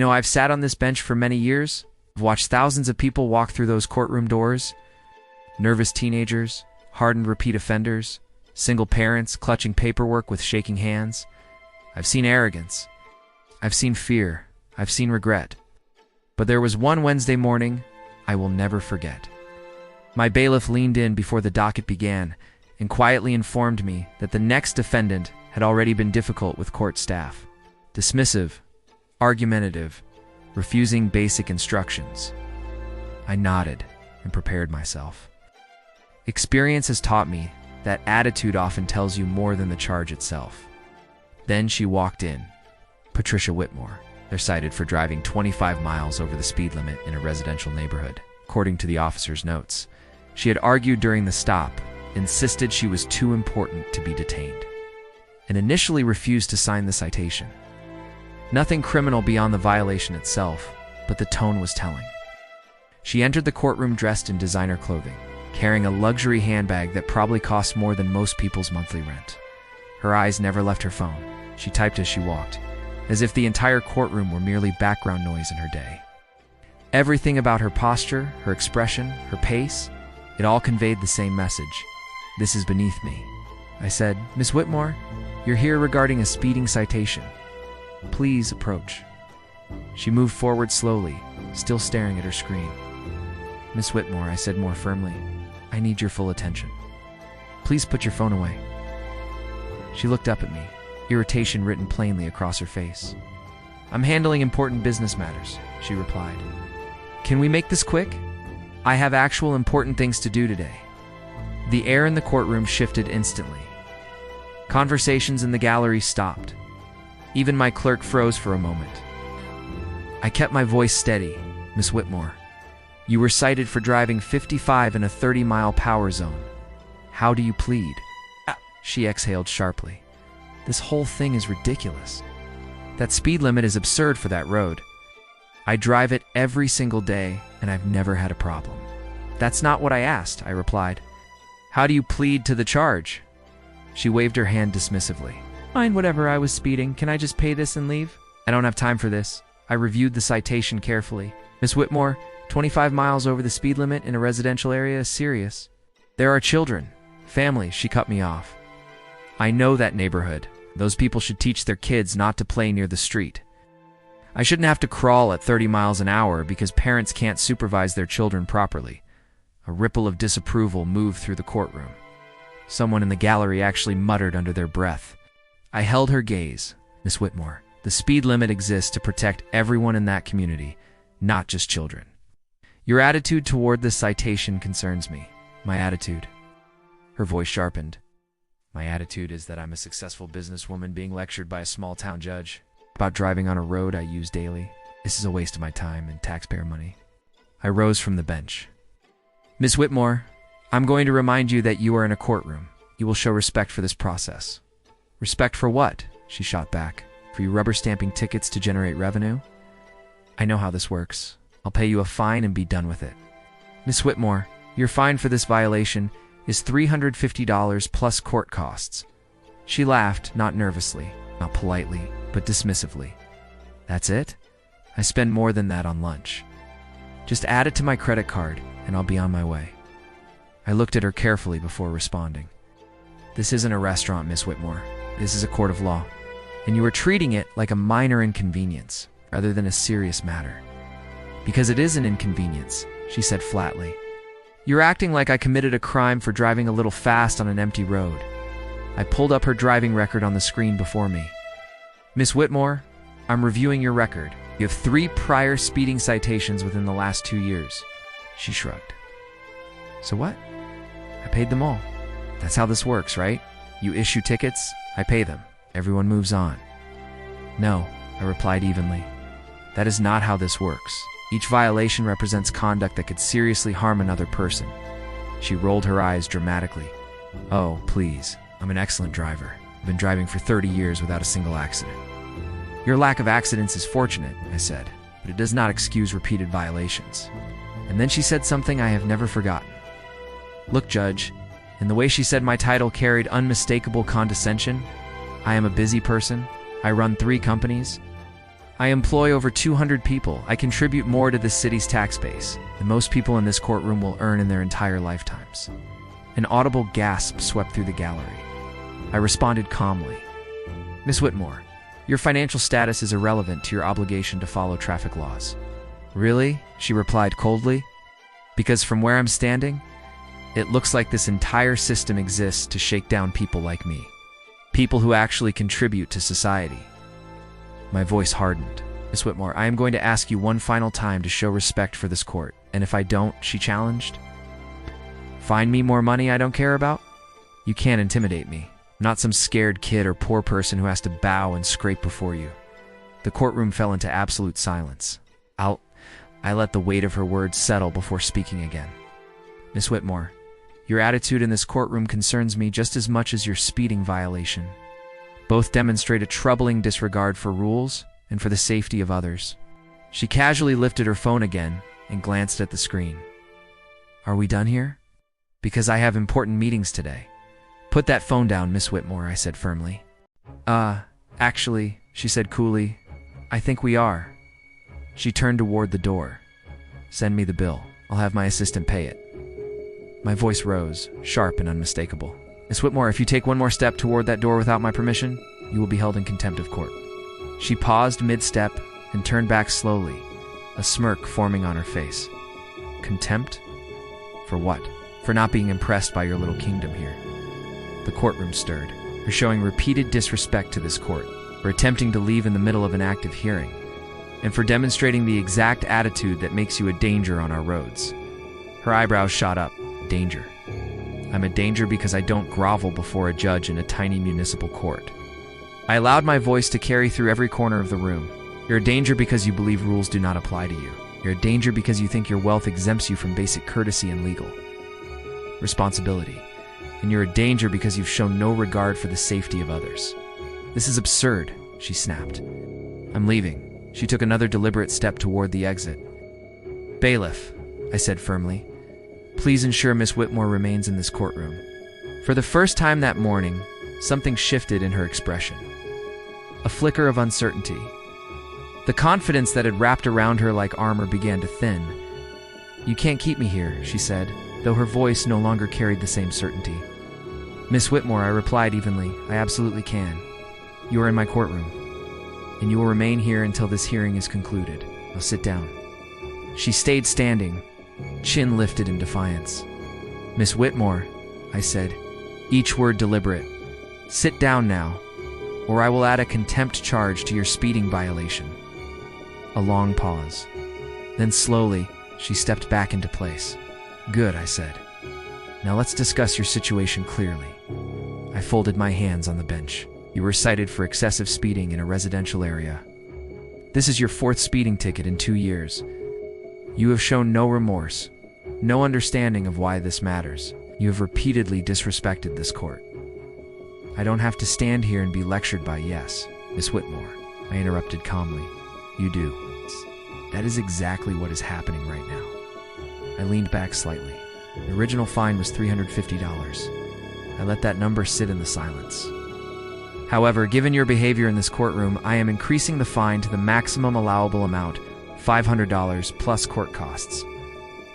I've sat on this bench for many years. I've watched thousands of people walk through those courtroom doors. Nervous teenagers, hardened repeat offenders, single parents clutching paperwork with shaking hands. I've seen arrogance. I've seen fear. I've seen regret. But there was one Wednesday morning I will never forget. My bailiff leaned in before the docket began and quietly informed me that the next defendant had already been difficult with court staff. Dismissive, argumentative, refusing basic instructions. I nodded and prepared myself. Experience has taught me that attitude often tells you more than the charge itself. Then she walked in. Patricia Whitmore. They're cited for driving 25 miles over the speed limit in a residential neighborhood, according to the officer's notes. She had argued during the stop, insisted she was too important to be detained, and initially refused to sign the citation. Nothing criminal beyond the violation itself, but the tone was telling. She entered the courtroom dressed in designer clothing, carrying a luxury handbag that probably cost more than most people's monthly rent. Her eyes never left her phone. She typed as she walked, as if the entire courtroom were merely background noise in her day. Everything about her posture, her expression, her pace, it all conveyed the same message. This is beneath me. I said, "Miss Whitmore, you're here regarding a speeding citation. Please approach." She moved forward slowly, still staring at her screen. "Miss Whitmore," I said more firmly, "I need your full attention. Please put your phone away." She looked up at me, irritation written plainly across her face. "I'm handling important business matters," she replied. "Can we make this quick? I have actual important things to do today." The air in the courtroom shifted instantly. Conversations in the gallery stopped. Even my clerk froze for a moment. I kept my voice steady. "Miss Whitmore, you were cited for driving 55 in a 30-mile power zone. How do you plead?" She exhaled sharply. "This whole thing is ridiculous. That speed limit is absurd for that road. I drive it every single day, and I've never had a problem." "That's not what I asked," I replied. "How do you plead to the charge?" She waved her hand dismissively. "Fine, whatever, I was speeding. Can I just pay this and leave?" "I don't have time for this." I reviewed the citation carefully. "Miss Whitmore, 25 miles over the speed limit in a residential area is serious. There are children, family." She cut me off. "I know that neighborhood. Those people should teach their kids not to play near the street. I shouldn't have to crawl at 30 miles an hour because parents can't supervise their children properly." A ripple of disapproval moved through the courtroom. Someone in the gallery actually muttered under their breath. I held her gaze. "Miss Whitmore, the speed limit exists to protect everyone in that community, not just children. Your attitude toward this citation concerns me." "My attitude?" Her voice sharpened. "My attitude is that I'm a successful businesswoman being lectured by a small-town judge about driving on a road I use daily. This is a waste of my time and taxpayer money." I rose from the bench. "Miss Whitmore, I'm going to remind you that you are in a courtroom. You will show respect for this process." "Respect for what?" she shot back. "For you rubber-stamping tickets to generate revenue?" "I know how this works. I'll pay you a fine and be done with it." "Miss Whitmore, your fine for this violation is $350 plus court costs." She laughed, not nervously, not politely, but dismissively. "That's it? I spend more than that on lunch. Just add it to my credit card, and I'll be on my way." I looked at her carefully before responding. "This isn't a restaurant, Miss Whitmore. This is a court of law, and you are treating it like a minor inconvenience rather than a serious matter." "Because it is an inconvenience," she said flatly. "You're acting like I committed a crime for driving a little fast on an empty road." I pulled up her driving record on the screen before me. "Miss Whitmore, I'm reviewing your record. You have 3 prior speeding citations within the last 2 years." She shrugged. "So what? I paid them all. That's how this works, right? You issue tickets, I pay them. Everyone moves on." "No," I replied evenly. "That is not how this works. Each violation represents conduct that could seriously harm another person." She rolled her eyes dramatically. "Oh, please. I'm an excellent driver. I've been driving for 30 years without a single accident." "Your lack of accidents is fortunate," I said, "but it does not excuse repeated violations." And then she said something I have never forgotten. "Look, Judge," and the way she said my title carried unmistakable condescension. "I am a busy person. I run 3 companies. I employ over 200 people. I contribute more to this city's tax base than most people in this courtroom will earn in their entire lifetimes. An audible gasp swept through the gallery. I responded calmly. Miss Whitmore, your financial status is irrelevant to your obligation to follow traffic laws. Really? She replied coldly. Because from where I'm standing, it looks like this entire system exists to shake down people like me. People who actually contribute to society. My voice hardened. Miss Whitmore, I am going to ask you one final time to show respect for this court, and if I don't, she challenged, find me more money I don't care about? You can't intimidate me. I'm not some scared kid or poor person who has to bow and scrape before you. The courtroom fell into absolute silence. I let the weight of her words settle before speaking again. Miss Whitmore, your attitude in this courtroom concerns me just as much as your speeding violation. Both demonstrate a troubling disregard for rules and for the safety of others. She casually lifted her phone again and glanced at the screen. Are we done here? Because I have important meetings today. Put that phone down, Miss Whitmore, I said firmly. Actually, she said coolly, I think we are. She turned toward the door. Send me the bill. I'll have my assistant pay it. My voice rose, sharp and unmistakable. Miss Whitmore, if you take one more step toward that door without my permission, you will be held in contempt of court. She paused mid-step and turned back slowly, a smirk forming on her face. Contempt? For what? For not being impressed by your little kingdom here. The courtroom stirred, for showing repeated disrespect to this court, for attempting to leave in the middle of an active hearing, and for demonstrating the exact attitude that makes you a danger on our roads. Her eyebrows shot up. Danger. I'm a danger because I don't grovel before a judge in a tiny municipal court. I allowed my voice to carry through every corner of the room. You're a danger because you believe rules do not apply to you. You're a danger because you think your wealth exempts you from basic courtesy and legal responsibility. And you're a danger because you've shown no regard for the safety of others. This is absurd, she snapped. I'm leaving. She took another deliberate step toward the exit. Bailiff, I said firmly, please ensure Miss Whitmore remains in this courtroom. For the first time that morning, something shifted in her expression. A flicker of uncertainty. The confidence that had wrapped around her like armor began to thin. You can't keep me here, she said, though her voice no longer carried the same certainty. Miss Whitmore, I replied evenly, I absolutely can. You are in my courtroom, and you will remain here until this hearing is concluded. Now sit down. She stayed standing, chin lifted in defiance. Miss Whitmore, I said, each word deliberate. Sit down now, or I will add a contempt charge to your speeding violation. A long pause. Then slowly, she stepped back into place. Good, I said. Now let's discuss your situation clearly. I folded my hands on the bench. You were cited for excessive speeding in a residential area. This is your 4th speeding ticket in 2 years. You have shown no remorse, no understanding of why this matters. You have repeatedly disrespected this court. I don't have to stand here and be lectured by yes, Miss Whitmore, I interrupted calmly. You do. That is exactly what is happening right now. I leaned back slightly. The original fine was $350. I let that number sit in the silence. However, given your behavior in this courtroom, I am increasing the fine to the maximum allowable amount, $500 plus court costs.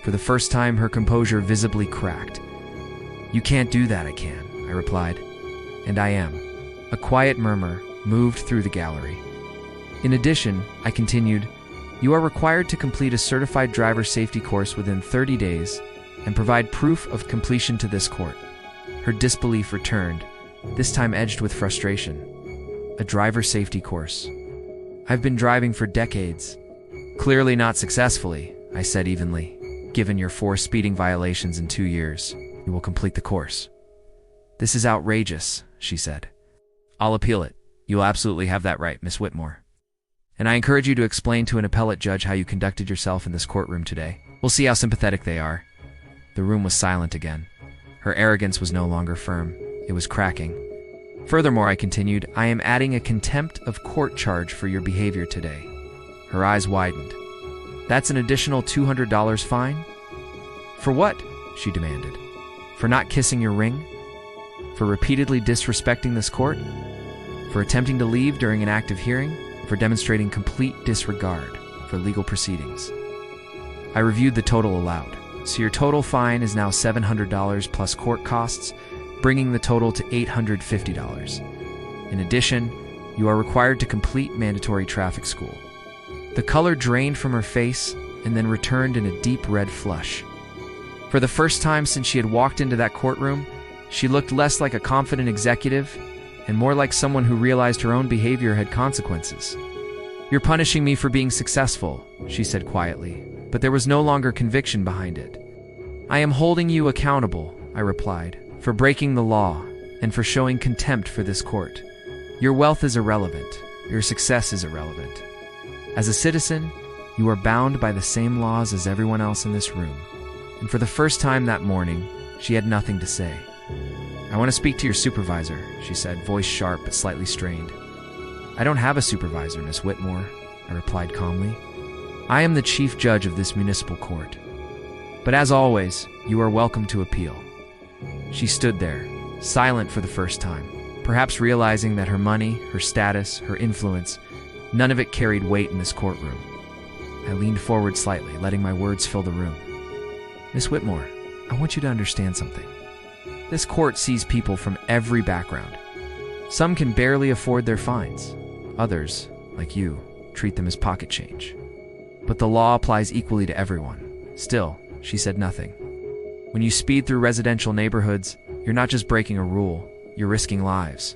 For the first time, her composure visibly cracked. You can't do that, I can, I replied. And I am. A quiet murmur moved through the gallery. In addition, I continued, you are required to complete a certified driver safety course within 30 days and provide proof of completion to this court. Her disbelief returned, this time edged with frustration. A driver safety course. I've been driving for decades. Clearly not successfully, I said evenly. Given your 4 speeding violations in 2 years, you will complete the course. This is outrageous, she said. I'll appeal it. You'll absolutely have that right, Miss Whitmore. And I encourage you to explain to an appellate judge how you conducted yourself in this courtroom today. We'll see how sympathetic they are. The room was silent again. Her arrogance was no longer firm. It was cracking. Furthermore, I continued, I am adding a contempt of court charge for your behavior today. Her eyes widened. That's an additional $200 fine? For what? She demanded. For not kissing your ring? For repeatedly disrespecting this court? For attempting to leave during an active hearing? for demonstrating complete disregard for legal proceedings. I reviewed the total aloud. So your total fine is now $700 plus court costs, bringing the total to $850. In addition, you are required to complete mandatory traffic school. The color drained from her face and then returned in a deep red flush. For the first time since she had walked into that courtroom, she looked less like a confident executive and more like someone who realized her own behavior had consequences. "You're punishing me for being successful," she said quietly, but there was no longer conviction behind it. "I am holding you accountable," I replied, "for breaking the law and for showing contempt for this court. Your wealth is irrelevant. Your success is irrelevant. As a citizen, you are bound by the same laws as everyone else in this room." And for the first time that morning, she had nothing to say. "I want to speak to your supervisor," she said, voice sharp but slightly strained. "I don't have a supervisor, Miss Whitmore," I replied calmly. "I am the chief judge of this municipal court. But as always, you are welcome to appeal." She stood there, silent for the first time, perhaps realizing that her money, her status, her influence, none of it carried weight in this courtroom. I leaned forward slightly, letting my words fill the room. "Miss Whitmore, I want you to understand something. This court sees people from every background. Some can barely afford their fines. Others, like you, treat them as pocket change. But the law applies equally to everyone. Still," she said nothing. "When you speed through residential neighborhoods, you're not just breaking a rule, you're risking lives.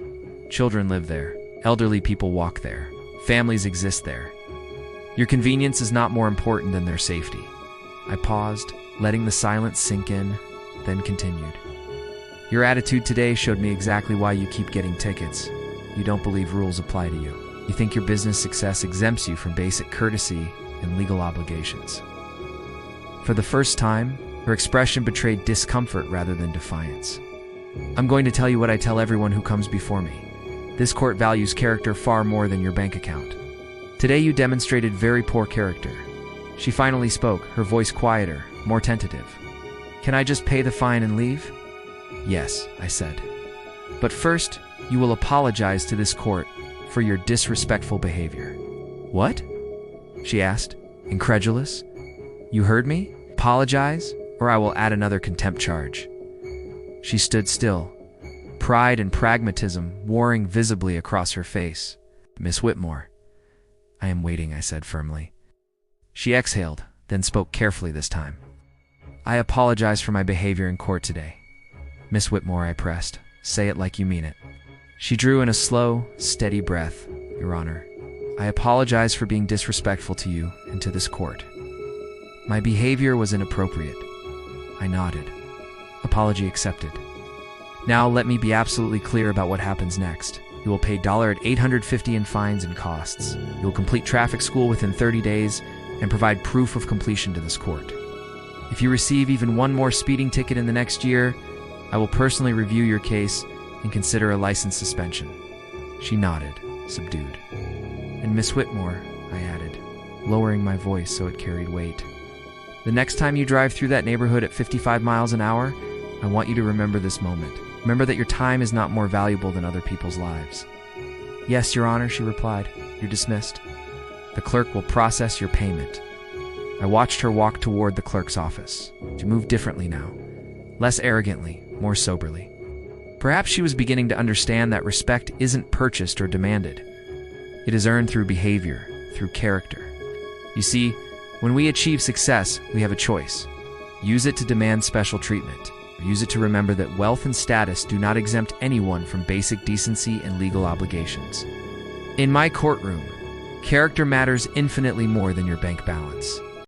Children live there. Elderly people walk there. Families exist there. Your convenience is not more important than their safety." I paused, letting the silence sink in, then continued. "Your attitude today showed me exactly why you keep getting tickets. You don't believe rules apply to you. You think your business success exempts you from basic courtesy and legal obligations." For the first time, her expression betrayed discomfort rather than defiance. "I'm going to tell you what I tell everyone who comes before me. This court values character far more than your bank account. Today you demonstrated very poor character." She finally spoke, her voice quieter, more tentative. "Can I just pay the fine and leave?" "Yes," I said. "But first, you will apologize to this court for your disrespectful behavior." "What?" she asked, incredulous. "You heard me? Apologize, or I will add another contempt charge." She stood still, pride and pragmatism warring visibly across her face. "Miss Whitmore." "I am waiting," I said firmly. She exhaled, then spoke carefully this time. "I apologize for my behavior in court today." "Miss Whitmore," I pressed, "say it like you mean it." She drew in a slow, steady breath. "Your Honor, I apologize for being disrespectful to you and to this court. My behavior was inappropriate." I nodded. "Apology accepted. Now let me be absolutely clear about what happens next. You will pay $850 in fines and costs. You will complete traffic school within 30 days and provide proof of completion to this court. If you receive even one more speeding ticket in the next year, I will personally review your case and consider a license suspension." She nodded, subdued. "And Miss Whitmore," I added, lowering my voice so it carried weight, "the next time you drive through that neighborhood at 55 miles an hour, I want you to remember this moment. Remember that your time is not more valuable than other people's lives." "Yes, Your Honor," she replied. "You're dismissed. The clerk will process your payment." I watched her walk toward the clerk's office. She moved differently now, less arrogantly, more soberly. Perhaps she was beginning to understand that respect isn't purchased or demanded. It is earned through behavior, through character. You see, when we achieve success, we have a choice. Use it to demand special treatment, or use it to remember that wealth and status do not exempt anyone from basic decency and legal obligations. In my courtroom, character matters infinitely more than your bank balance.